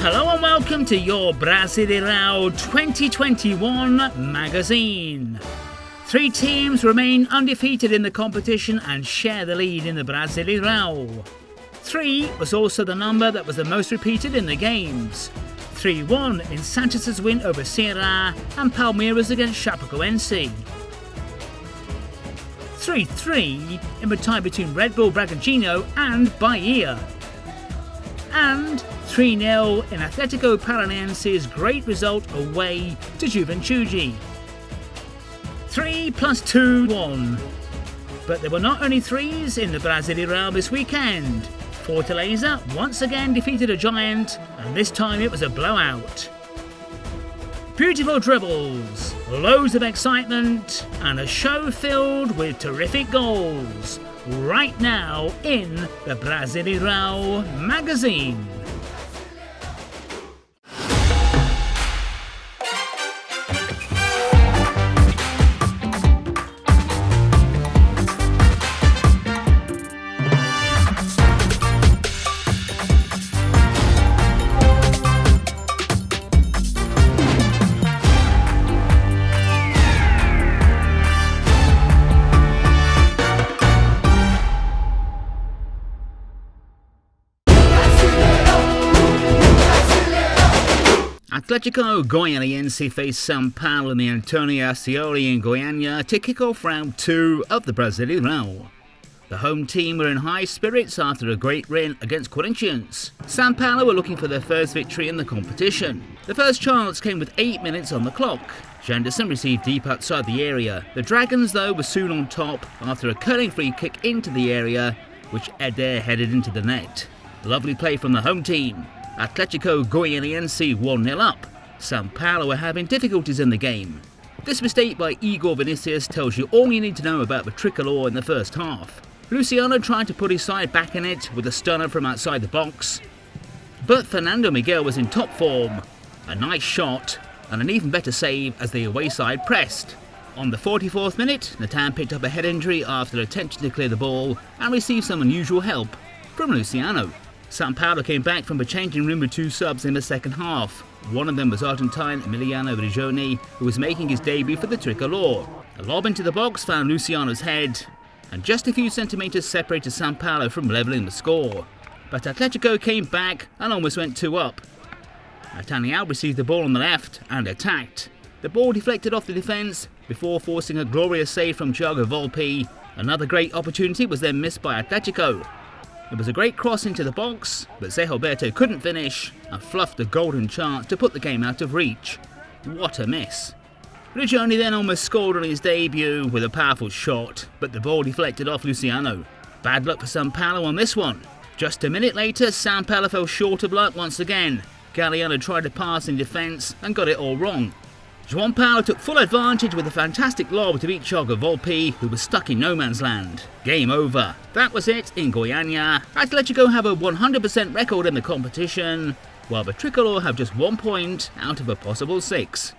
Hello and welcome to your Brasileirão 2021 magazine. 3 teams remain undefeated in the competition and share the lead in the Brasileirão. 3 was also the number that was the most repeated in the games. 3-1 in Santos' win over Ceará and Palmeiras against Goianiense. 3-3 in the tie between Red Bull Bragantino and Bahia. And 3-0 in Athletico Paranaense's great result away to Juventus. 3 plus 2, 1. But there were not only 3s in the Brasileirão this weekend. Fortaleza once again defeated a giant, and this time it was a blowout. Beautiful dribbles, loads of excitement, and a show filled with terrific goals. Right now in the Brasileirão magazine. Athletico Goianiense faced Sao Paulo in the Antonio Ascioli in Goiânia to kick off round 2 of the Brasileirão. The home team were in high spirits after a great win against Corinthians. Sao Paulo were looking for their first victory in the competition. The first chance came with 8 minutes on the clock. Janderson received deep outside the area. The Dragons, though, were soon on top after a curling free kick into the area, which Eder headed into the net. Lovely play from the home team. Athletico Goianiense 1-0 up. Sao Paulo were having difficulties in the game. This mistake by Igor Vinicius tells you all you need to know about the tricolor in the first half. Luciano tried to put his side back in it with a stunner from outside the box. But Fernando Miguel was in top form. A nice shot and an even better save as the away side pressed. On the 44th minute, Nathan picked up a head injury after attempting to clear the ball and received some unusual help from Luciano. Sao Paulo came back from the changing room with 2 subs in the second half. One of them was Argentine Emiliano Rigoni, who was making his debut for the tricolor. A lob into the box found Luciano's head, and just a few centimetres separated Sao Paulo from levelling the score. But Atletico came back and almost went 2 up. Nathaniel received the ball on the left and attacked. The ball deflected off the defence before forcing a glorious save from Thiago Volpi. Another great opportunity was then missed by Atletico. It was a great cross into the box, but Zé Roberto couldn't finish and fluffed a golden chance to put the game out of reach. What a miss. Rigoni then almost scored on his debut with a powerful shot, but the ball deflected off Luciano. Bad luck for Sao Paulo on this one. Just a minute later, Sao Paulo fell short of luck once again. Galliano tried to pass in defence and got it all wrong. João Paulo took full advantage with a fantastic lob to beat Thiago Volpi, who was stuck in no man's land. Game over. That was it in Goiânia. Atletico have a 100% record in the competition, while the Tricolor have just 1 point out of a possible 6.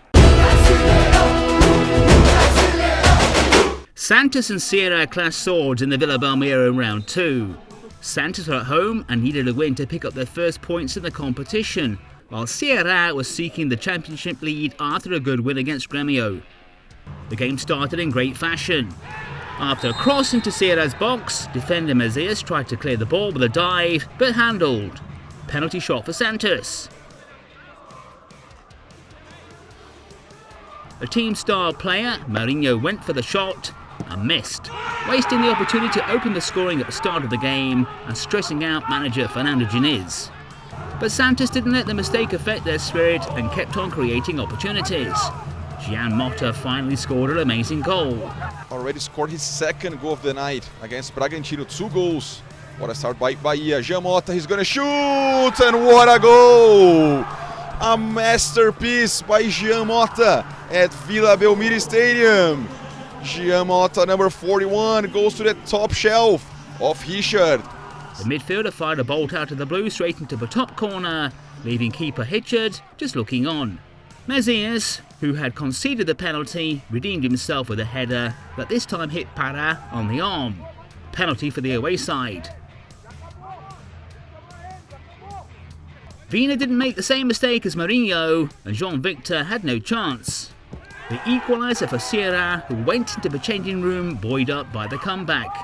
Santos and Ceará clashed swords in the Vila Belmiro in round 2. Santos were at home and needed a win to pick up their first points in the competition, while Ceará was seeking the championship lead after a good win against Grêmio. The game started in great fashion. After a cross into Ceará's box, defender Messias tried to clear the ball with a dive, but handled. Penalty shot for Santos. The team star player, Marinho, went for the shot and missed, wasting the opportunity to open the scoring at the start of the game and stressing out manager Fernando Diniz. But Santos didn't let the mistake affect their spirit and kept on creating opportunities. Jean Mota finally scored an amazing goal. Already scored his second goal of the night against Bragantino, 2 goals. What a start by Bahia. Jean Mota, he's gonna shoot, and what a goal! A masterpiece by Jean Mota at Vila Belmiro Stadium. Jean Mota, number 41, goes to the top shelf of Richard. The midfielder fired a bolt out of the blue straight into the top corner, leaving keeper Richard just looking on. Messias, who had conceded the penalty, redeemed himself with a header that this time hit Pará on the arm. Penalty for the away side. Vina didn't make the same mistake as Mourinho, and Jean-Victor had no chance. The equaliser for Sierra, who went into the changing room buoyed up by the comeback.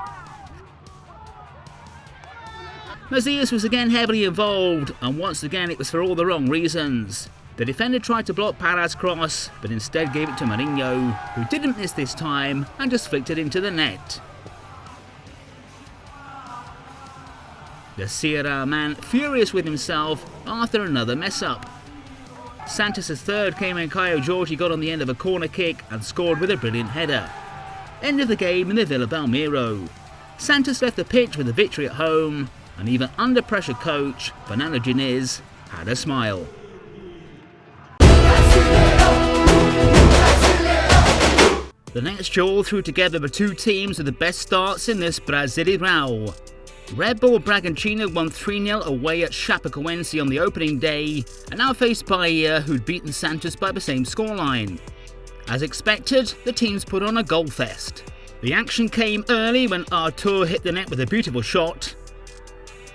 Mazias was again heavily involved, and once again it was for all the wrong reasons. The defender tried to block Parra's cross, but instead gave it to Mourinho, who didn't miss this time and just flicked it into the net. The Sierra man furious with himself after another mess-up. Santos' third came when Caio Jorge got on the end of a corner kick and scored with a brilliant header. End of the game in the Vila Belmiro. Santos left the pitch with a victory at home, and even under pressure coach Fernando Diniz had a smile. The next duel threw together the two teams with the best starts in this Brasileirão. Red Bull Bragantino won 3-0 away at Chapecoense on the opening day and now faced Bahia, who'd beaten Santos by the same scoreline. As expected, the teams put on a goal fest. The action came early when Arthur hit the net with a beautiful shot,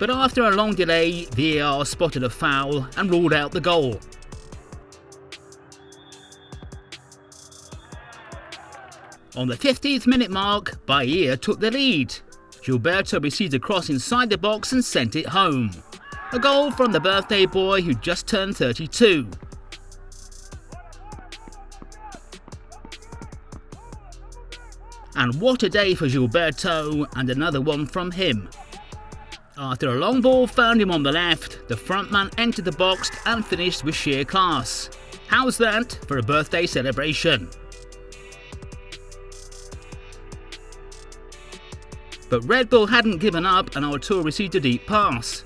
but after a long delay, VAR spotted a foul and ruled out the goal. On the 15th minute mark, Bahia took the lead. Gilberto received a cross inside the box and sent it home. A goal from the birthday boy who just turned 32. And what a day for Gilberto, and another one from him. After a long ball found him on the left, the frontman entered the box and finished with sheer class. How's that for a birthday celebration? But Red Bull hadn't given up and Artur received a deep pass.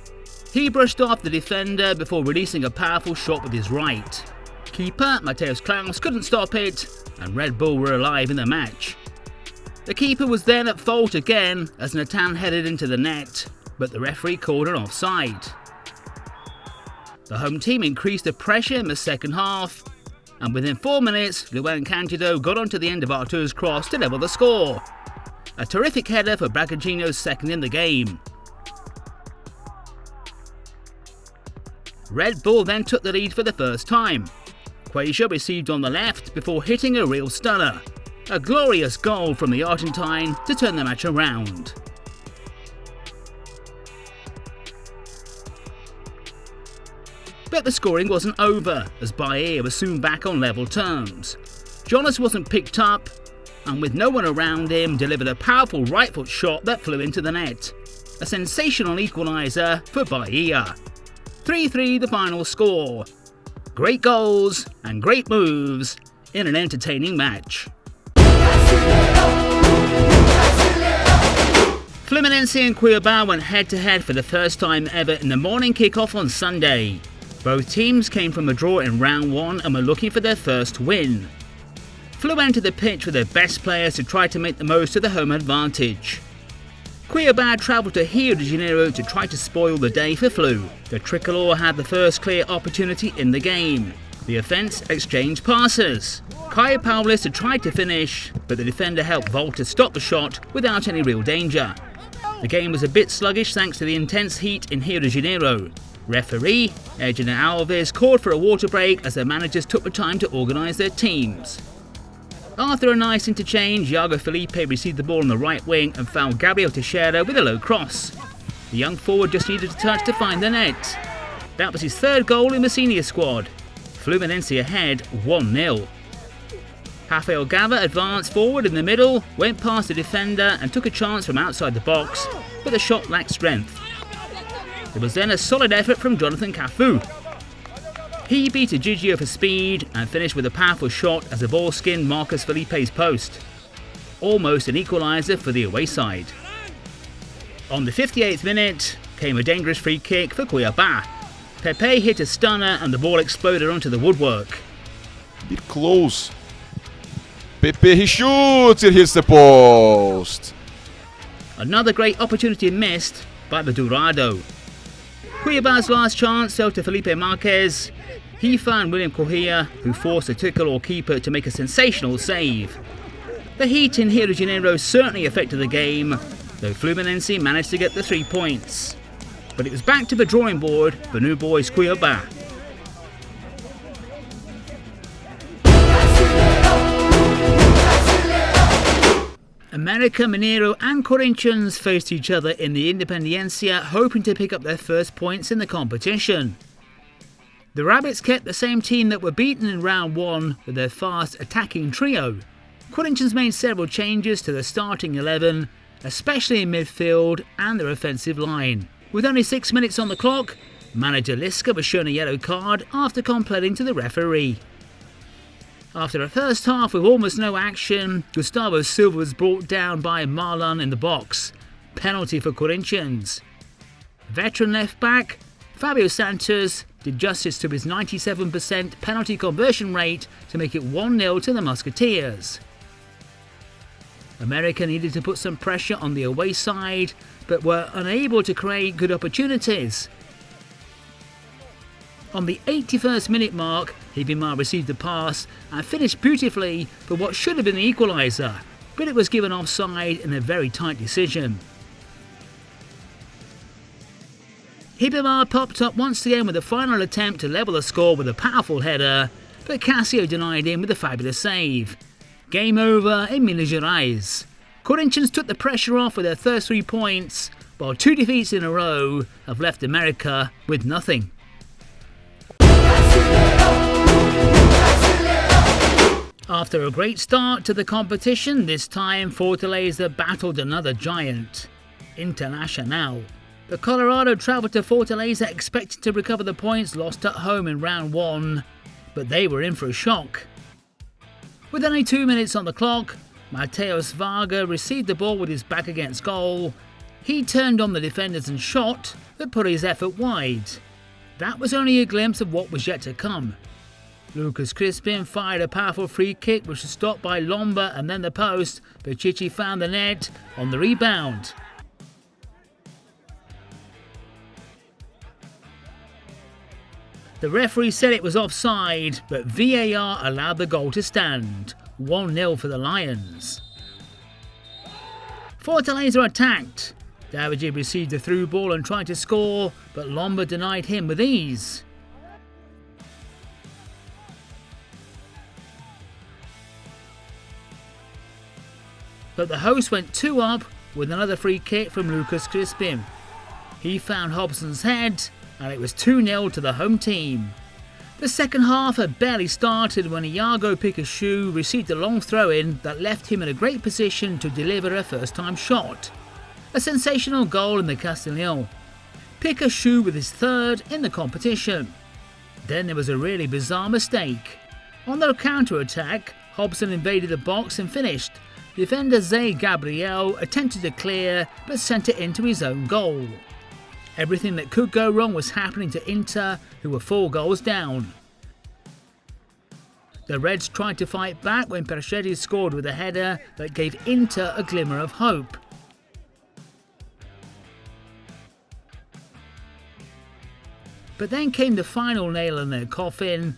He brushed off the defender before releasing a powerful shot with his right. Keeper Mateus Klaus couldn't stop it, and Red Bull were alive in the match. The keeper was then at fault again as Nathan headed into the net, but the referee called an offside. The home team increased the pressure in the second half, and within 4 minutes, Luan Candido got onto the end of Artur's cross to level the score. A terrific header for Bragantino's second in the game. Red Bull then took the lead for the first time. Quasia received on the left before hitting a real stunner. A glorious goal from the Argentine to turn the match around. But the scoring wasn't over, as Bahia was soon back on level terms. Jonas wasn't picked up, and with no one around him, delivered a powerful right foot shot that flew into the net. A sensational equaliser for Bahia. 3-3 the final score. Great goals and great moves in an entertaining match. Fluminense and Cuiabá went head-to-head for the first time ever in the morning kick-off on Sunday. Both teams came from a draw in round 1 and were looking for their first win. Flu entered the pitch with their best players to try to make the most of the home advantage. Cuiabá travelled to Rio de Janeiro to try to spoil the day for Flu. The Tricolor had the first clear opportunity in the game. The offence exchanged passes. Caio Paulista tried to finish, but the defender helped Volta stop the shot without any real danger. The game was a bit sluggish thanks to the intense heat in Rio de Janeiro. Referee Edna Alves called for a water break as their managers took the time to organise their teams. After a nice interchange, Iago Felipe received the ball on the right wing and found Gabriel Teixeira with a low cross. The young forward just needed a touch to find the net. That was his third goal in the senior squad. Fluminense ahead 1-0. Rafael Gava advanced forward in the middle, went past the defender and took a chance from outside the box, but the shot lacked strength. There was then a solid effort from Jonathan Cafu. He beat Egidio for speed and finished with a powerful shot as the ball skinned Marcus Felipe's post. Almost an equaliser for the away side. On the 58th minute came a dangerous free kick for Cuiabá. Pepe hit a stunner and the ball exploded onto the woodwork. Bit close. Pepe, he shoots, it hits the post. Another great opportunity missed by the Dourado. Cuiabá's last chance fell to Felipe Marquez. He found William Correa, who forced the Tricolor keeper to make a sensational save. The heat in Rio de Janeiro certainly affected the game, though Fluminense managed to get the 3 points. but it was back to the drawing board for new boys Cuiabá. América Mineiro and Corinthians faced each other in the Independencia, hoping to pick up their first points in the competition. The Rabbits kept the same team that were beaten in round 1 with their fast attacking trio. Corinthians made several changes to the starting 11, especially in midfield and their offensive line. With only 6 minutes on the clock, manager Lisca was shown a yellow card after complaining to the referee. After a first half with almost no action, Gustavo Silva was brought down by Marlon in the box. Penalty for Corinthians. Veteran left-back Fabio Santos did justice to his 97% penalty conversion rate to make it 1-0 to the Musketeers. America needed to put some pressure on the away side, but were unable to create good opportunities. On the 81st minute mark, Hibimar received a pass and finished beautifully for what should have been the equaliser, but it was given offside in a very tight decision. Hibimar popped up once again with a final attempt to level the score with a powerful header, but Cassio denied him with a fabulous save. Game over in Minas Gerais. Corinthians took the pressure off with their first 3 points, while 2 defeats in a row have left America with nothing. After a great start to the competition, this time Fortaleza battled another giant, Internacional. The Colorado travelled to Fortaleza expecting to recover the points lost at home in round 1, but they were in for a shock. With only 2 minutes on the clock, Mateus Varga received the ball with his back against goal. He turned on the defenders and shot, but put his effort wide. That was only a glimpse of what was yet to come. Lucas Crispin fired a powerful free kick which was stopped by Lomba and then the post, but Chichi found the net on the rebound. The referee said it was offside, but VAR allowed the goal to stand. 1-0 for the Lions. Fortaleza attacked. Davide received the through ball and tried to score, but Lomba denied him with ease. But the host went 2 up with another free kick from Lucas Crispin. He found Hobson's head, and it was 2-0 to the home team. The second half had barely started when Iago Pikachu received a long throw-in that left him in a great position to deliver a first-time shot. A sensational goal in the Castellón. Pikachu with his 3rd in the competition. Then there was a really bizarre mistake. On their counter-attack, Hobson invaded the box and finished. Defender Zé Gabriel attempted to clear but sent it into his own goal. Everything that could go wrong was happening to Inter, who were 4 goals down. The Reds tried to fight back when Perchetti scored with a header that gave Inter a glimmer of hope. But then came the final nail in their coffin.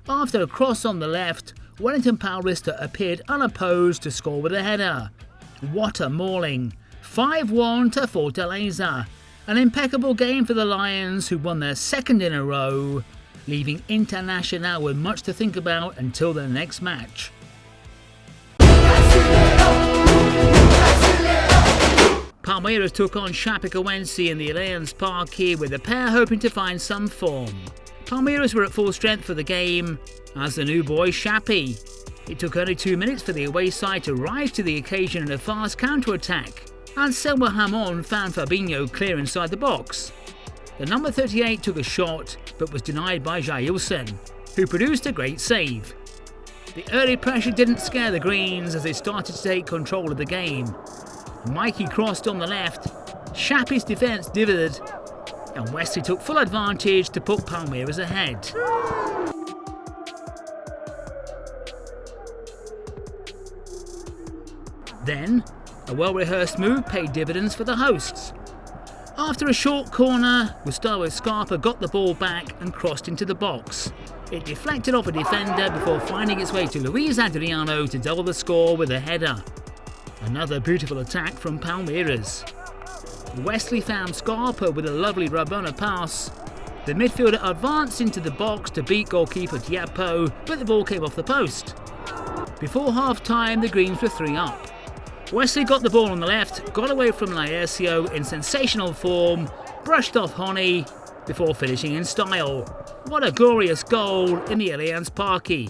After a cross on the left, Wellington Paulista appeared unopposed to score with a header. What a mauling! 5-1 to Fortaleza. An impeccable game for the Lions, who won their 2nd in a row, leaving Internacional with much to think about until their next match. Palmeiras took on Chapecoense in the Allianz Parque, with the pair hoping to find some form. Palmeiras were at full strength for the game, as the new boy Chape. It took only 2 minutes for the away side to rise to the occasion in a fast counter-attack, and Selma Hamon found Fabinho clear inside the box. The number 38 took a shot, but was denied by Jailson, who produced a great save. The early pressure didn't scare the Greens as they started to take control of the game. Mikey crossed on the left, Chape's defence divided, and Wesley took full advantage to put Palmeiras ahead. Then, a well-rehearsed move paid dividends for the hosts. After a short corner, Gustavo Scarpa got the ball back and crossed into the box. It deflected off a defender before finding its way to Luis Adriano to double the score with a header. Another beautiful attack from Palmeiras. Wesley found Scarpa with a lovely Rabona pass. The midfielder advanced into the box to beat goalkeeper Diapo, but the ball came off the post. Before half-time, the Greens were 3 up. Wesley got the ball on the left, got away from Laercio in sensational form, brushed off Honey before finishing in style. What a glorious goal in the Allianz Parque.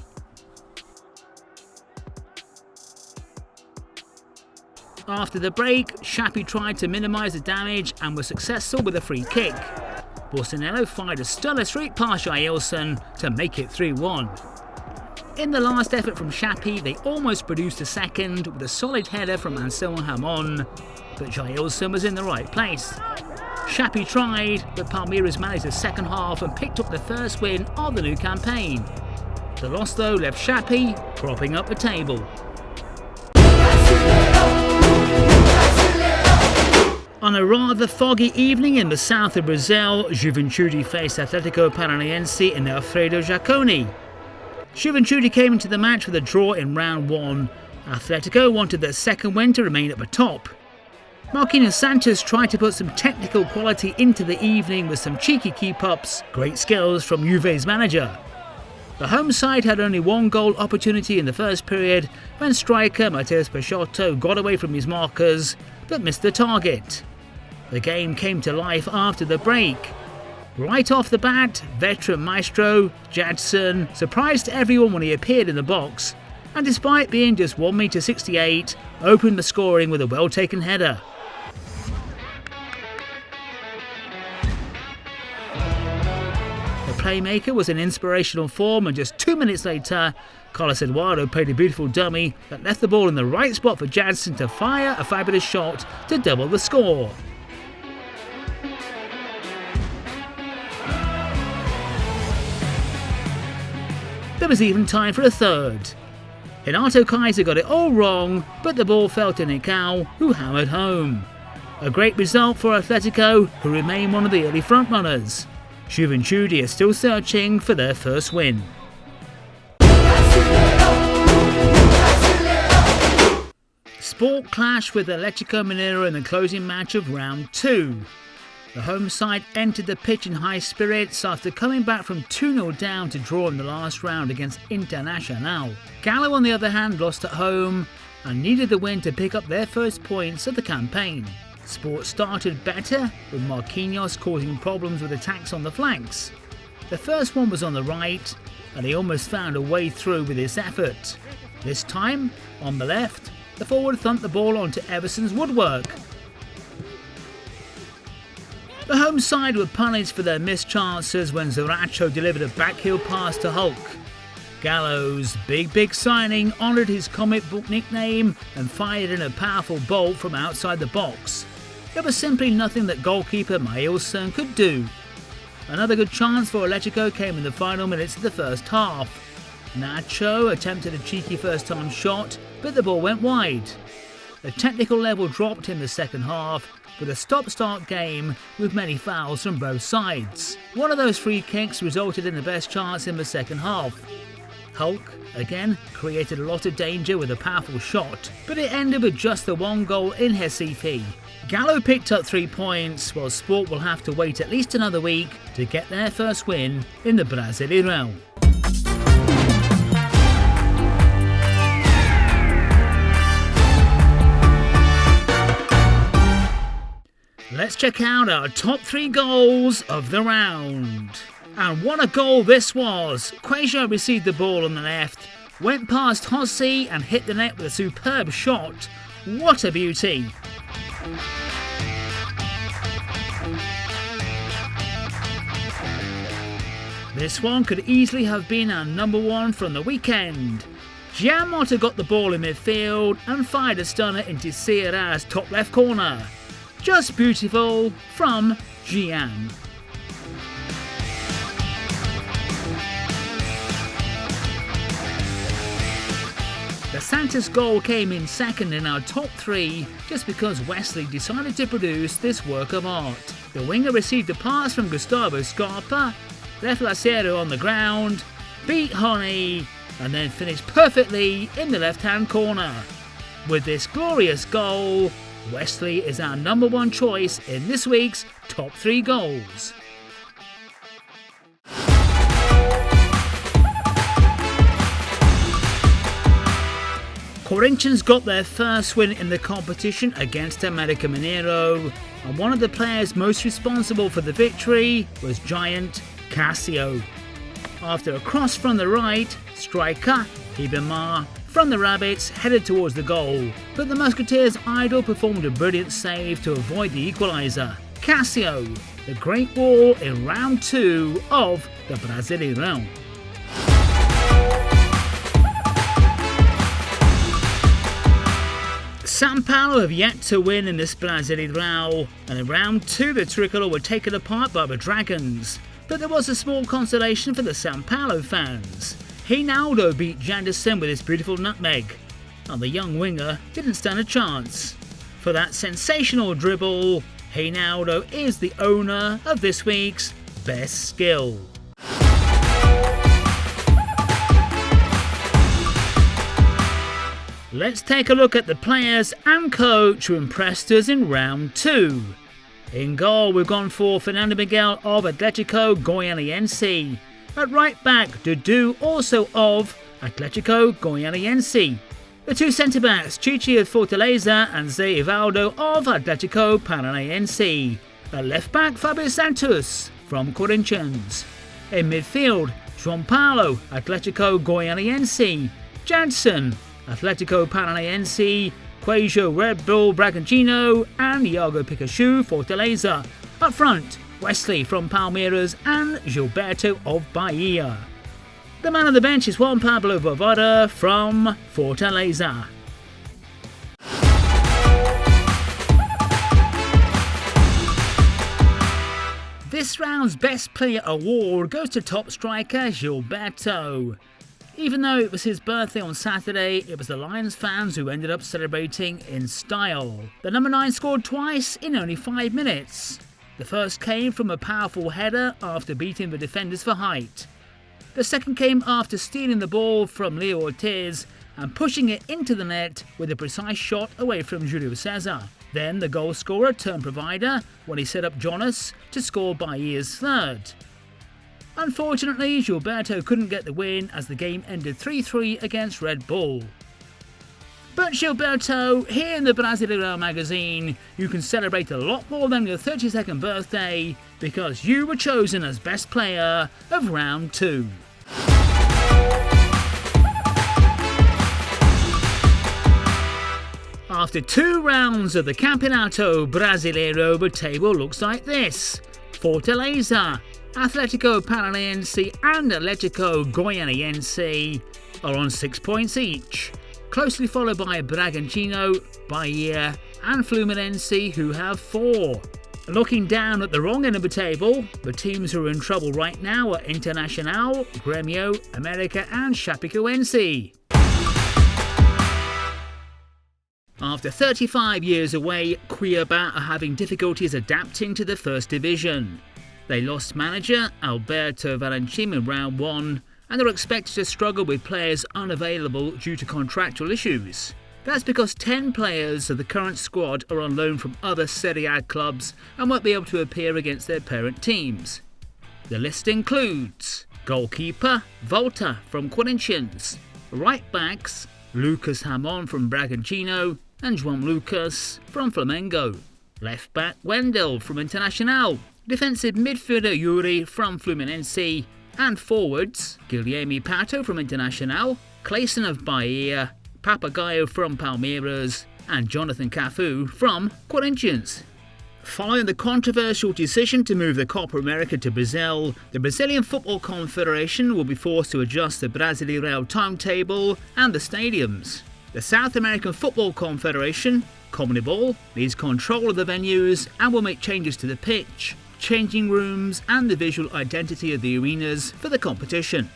After the break, Xapi tried to minimise the damage and was successful with a free kick. Borsinello fired a stunner straight past Jailson to make it 3-1. In the last effort from Xapi, they almost produced a second with a solid header from Anselmo Hamon, but Jailson was in the right place. Xapi tried, but Palmeiras managed the second half and picked up the first win of the new campaign. The loss though left Xapi propping up the table. On a rather foggy evening in the south of Brazil, Juventude faced Athletico Paranaense in the Alfredo Jaconi. Juventude came into the match with a draw in round 1. Athletico wanted their second win to remain at the top. Marquinhos Santos tried to put some technical quality into the evening with some cheeky keep-ups, great skills from Juve's manager. The home side had only one goal opportunity in the first period when striker Matheus Peixoto got away from his markers but missed the target. The game came to life after the break. Right off the bat, veteran maestro Jadson surprised everyone when he appeared in the box, and despite being just 1m68, opened the scoring with a well-taken header. The playmaker was in inspirational form, and just 2 minutes later, Carlos Eduardo played a beautiful dummy that left the ball in the right spot for Jadson to fire a fabulous shot to double the score. There was even time for a third. Renato Kaiser got it all wrong, but the ball fell to Nicao, who hammered home. A great result for Atletico, who remain one of the early frontrunners. Juventude is still searching for their first win. Sport clashed with Electrico Mineiro in the closing match of round 2. The home side entered the pitch in high spirits after coming back from 2-0 down to draw in the last round against Internacional. Galo, on the other hand, lost at home and needed the win to pick up their first points of the campaign. Sport started better, with Marquinhos causing problems with attacks on the flanks. The first one was on the right, and he almost found a way through with his effort. This time, on the left, the forward thumped the ball onto Everson's woodwork. The home side were punished for their missed chances when Zaracho delivered a backheel pass to Hulk. Gallo's big signing honoured his comic book nickname and fired in a powerful bolt from outside the box. There was simply nothing that goalkeeper Mailson could do. Another good chance for Electrico came in the final minutes of the first half. Nacho attempted a cheeky first-time shot, but the ball went wide. The technical level dropped in the second half, with a stop-start game with many fouls from both sides. One of those free kicks resulted in the best chance in the second half. Hulk, again, created a lot of danger with a powerful shot, but it ended with just the one goal in Recife. Galo picked up 3 points, while Sport will have to wait at least another week to get their first win in the Brasileirão. Let's check out our top 3 goals of the round. And what a goal this was! Queijo received the ball on the left, went past Hossi and hit the net with a superb shot. What a beauty! This one could easily have been our number 1 from the weekend. Gianmotta got the ball in midfield and fired a stunner into Cearás' top left corner. Just beautiful from Gian. The Santos goal came in second in our top 3 just because Wesley decided to produce this work of art. The winger received a pass from Gustavo Scarpa, left Lacerda on the ground, beat Honey, and then finished perfectly in the left-hand corner. With this glorious goal, Wesley is our number one choice in this week's top 3 goals. Corinthians got their first win in the competition against América Mineiro, and one of the players most responsible for the victory was giant Cassio. After a cross from the right, striker Ibemar from the Rabbits headed towards the goal, but the Musketeers' idol performed a brilliant save to avoid the equaliser. Cassio, the great wall in round 2 of the Brasileirão. Sao Paulo have yet to win in this Brasileirão, and in round 2 the Tricolor were taken apart by the Dragons. But there was a small consolation for the Sao Paulo fans. Reinaldo beat Janderson with his beautiful nutmeg, and the young winger didn't stand a chance. For that sensational dribble, Reinaldo is the owner of this week's best skill. Let's take a look at the players and coach who impressed us in round 2. In goal, we've gone for Fernando Miguel of Athletico Goianiense. At right back, Dudu, also of Athletico Goianiense. The 2 centre-backs, Chichi of Fortaleza and Zé Ivaldo of Athletico Paranaense. At left back, Fabio Santos from Corinthians. In midfield, João Paulo, Athletico Goianiense. Jansen, Athletico Paranaense. Queijo, Red Bull Bragantino, and Iago Pikachu, Fortaleza. Up front, Wesley from Palmeiras and Gilberto of Bahia. The man on the bench is Juan Pablo Voivoda from Fortaleza. This round's Best Player award goes to top striker Gilberto. Even though it was his birthday on Saturday, it was the Lions fans who ended up celebrating in style. The number 9 scored twice in only 5 minutes. The first came from a powerful header after beating the defenders for height. The second came after stealing the ball from Leo Ortiz and pushing it into the net with a precise shot away from Julio Cesar. Then the goal scorer turned provider when he set up Jonas to score Bahia's third. Unfortunately, Gilberto couldn't get the win as the game ended 3-3 against Red Bull. But Gilberto, here in the Brasileirão magazine, you can celebrate a lot more than your 32nd birthday because you were chosen as best player of round 2. After 2 rounds of the Campeonato Brasileiro, the table looks like this. Fortaleza, Athletico Paranaense and Electrico Goianiense are on 6 points each, closely followed by Bragantino, Bahia and Fluminense who have 4. Looking down at the wrong end of the table, the teams who are in trouble right now are Internacional, Grêmio, América and Chapecoense. After 35 years away, Cuiabá are having difficulties adapting to the first division. They lost manager Alberto Valentim in round 1 and are expected to struggle with players unavailable due to contractual issues. That's because 10 players of the current squad are on loan from other Serie A clubs and won't be able to appear against their parent teams. The list includes goalkeeper Volta from Corinthians, right backs Lucas Ramon from Bragantino and João Lucas from Flamengo, left back Wendel from Internacional, defensive midfielder Yuri from Fluminense, and forwards Guilherme Pato from Internacional, Clayson of Bahia, Papagaio from Palmeiras, and Jonathan Cafu from Corinthians. Following the controversial decision to move the Copa America to Brazil, the Brazilian Football Confederation will be forced to adjust the Brasileirão timetable and the stadiums. The South American Football Confederation, CONMEBOL, needs control of the venues and will make changes to the pitch, changing rooms and the visual identity of the arenas for the competition.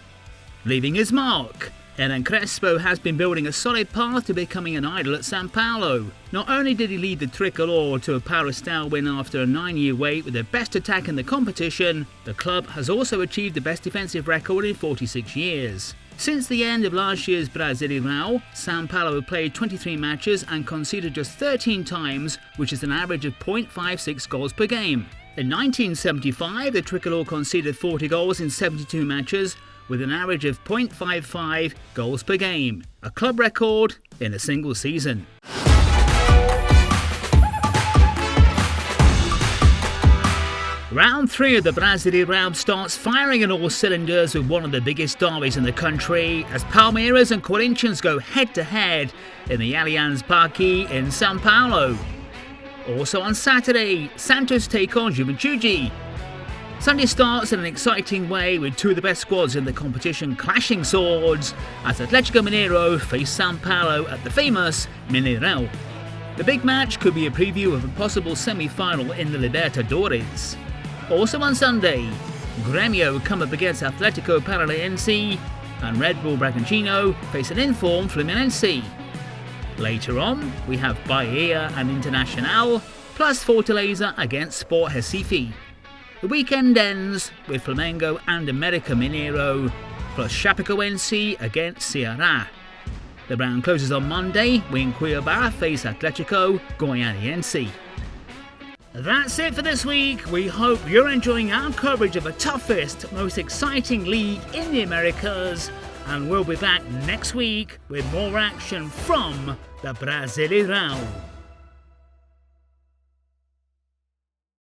Leaving his mark, Hernan Crespo has been building a solid path to becoming an idol at Sao Paulo. Not only did he lead the Tricolor to a Paulistão win after a 9-year wait with the best attack in the competition, the club has also achieved the best defensive record in 46 years. Since the end of last year's Brasileirão, Sao Paulo played 23 matches and conceded just 13 times, which is an average of 0.56 goals per game. In 1975, the Tricolor conceded 40 goals in 72 matches, with an average of 0.55 goals per game, a club record in a single season. Round 3 of the Brasileirão starts firing on all cylinders with one of the biggest derbies in the country as Palmeiras and Corinthians go head-to-head in the Allianz Parque in Sao Paulo. Also on Saturday, Santos take on Juventus. Sunday starts in an exciting way with two of the best squads in the competition clashing swords as Atlético Mineiro face Sao Paulo at the famous Mineirão. The big match could be a preview of a possible semi-final in the Libertadores. Also on Sunday, Grêmio come up against Athletico Paranaense and Red Bull Bragantino face an informed Fluminense. Later on, we have Bahia and Internacional plus Fortaleza against Sport Recife. The weekend ends with Flamengo and América Mineiro plus Chapecoense against Ceará. The round closes on Monday when Cuiabá face Atletico Goianiense. That's it for this week. We hope you're enjoying our coverage of the toughest, most exciting league in the Americas, and we'll be back next week with more action from the Brasileirão.